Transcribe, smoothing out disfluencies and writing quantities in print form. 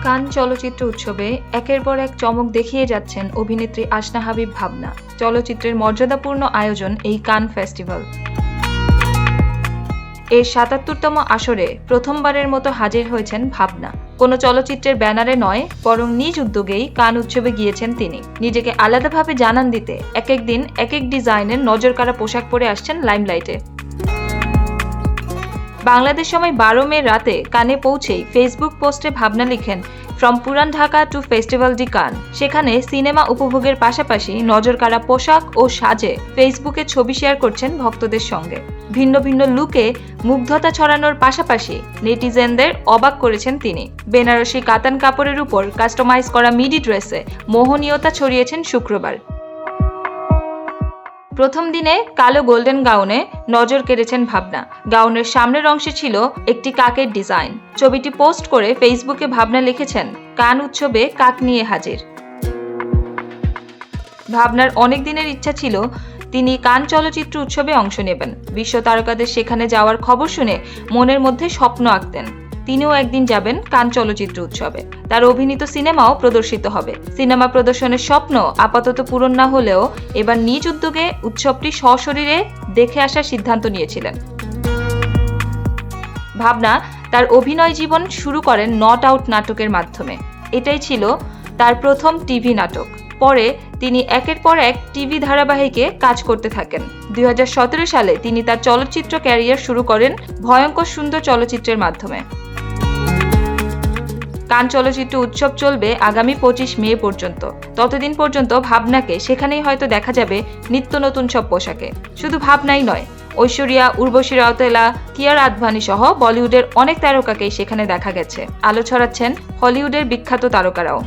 কান চলচ্চিত্র উৎসবে একের পর এক চমক দেখিয়ে যাচ্ছেন অভিনেত্রী আসনা হাবিব ভাবনা। চলচ্চিত্রের মর্যাদাপূর্ণ আয়োজন এই কান ফেস্টিভ্যাল। এর ৭৭তম আসরে প্রথমবারের মতো হাজির হয়েছেন ভাবনা। কোনো চলচ্চিত্রের ব্যানারে নয়, বরং নিজ উদ্যোগেই কান উৎসবে গিয়েছেন তিনি। নিজেকে আলাদাভাবে জানান দিতে এক এক দিন এক এক ডিজাইনের নজরকাড়া পোশাক পরে আসছেন লাইমলাইটে। বাংলাদেশ সময় ১২ মে রাতে কানে পৌঁছেই ফেসবুক পোস্টে ভাবনা লিখেন, ফ্রম পুরান ঢাকা টু ফেস্টিভ্যাল ডি কান। সেখানে সিনেমা উপভোগের পাশাপাশি নজরকাড়া পোশাক ও সাজে ফেসবুকে ছবি শেয়ার করছেন ভক্তদের সঙ্গে। ভিন্ন ভিন্ন লুকে মুগ্ধতা ছড়ানোর পাশাপাশি নেটিজেনদের অবাক করেছেন তিনি। বেনারসি কাতান কাপড়ের উপর কাস্টমাইজ করা মিডি ড্রেসে মোহনীয়তা ছড়িয়েছেন শুক্রবার। প্রথম দিনে কালো গোল্ডেন গাউনে নজর কেড়েছেন ভাবনা। গাউনের সামনের অংশে ছিল একটি কাকের ডিজাইন। ছবিটি পোস্ট করে ফেসবুকে ভাবনা লিখেছেন, কান উৎসবে কাক নিয়ে হাজির। ভাবনার অনেক দিনের ইচ্ছা ছিল তিনি কান চলচ্চিত্র উৎসবে অংশ নেবেন। বিশ্ব তারকাদের সেখানে যাওয়ার খবর শুনে মনের মধ্যে স্বপ্ন আঁকতেন তিনিও একদিন যাবেন কান চলচ্চিত্র উৎসবে। তার অভিনীত সিনেমাও প্রদর্শিত হবে। সিনেমা প্রদর্শনের স্বপ্ন আপাতত পূরণ না হলেও এবার নিজ উদ্যোগে উৎসবটি সশরীরে দেখে আসার সিদ্ধান্ত নিয়েছিলেন। ভাবনা তার অভিনয় জীবন শুরু করেন নট আউট নাটকের মাধ্যমে। এটাই ছিল তার প্রথম টিভি নাটক। পরে তিনি একের পর এক টিভি ধারাবাহিকে কাজ করতে থাকেন। ২০১৭ সালে তিনি তার চলচ্চিত্র ক্যারিয়ার শুরু করেন ভয়ঙ্কর সুন্দর চলচ্চিত্রের মাধ্যমে। কান চলচ্চিত্র উৎসব চলবে আগামী ২৫ মে পর্যন্ত। ততদিন পর্যন্ত ভাবনাকে সেখানেই হয়তো দেখা যাবে নিত্য নতুন সব পোশাকে। শুধু ভাবনাই নয়, ঐশ্বরিয়া, উর্বশী রাউতেলা, কিয়ারা আদভানি সহ বলিউডের অনেক তারকাকেই সেখানে দেখা গেছে। আলো ছড়াচ্ছেন হলিউডের বিখ্যাত তারকারাও।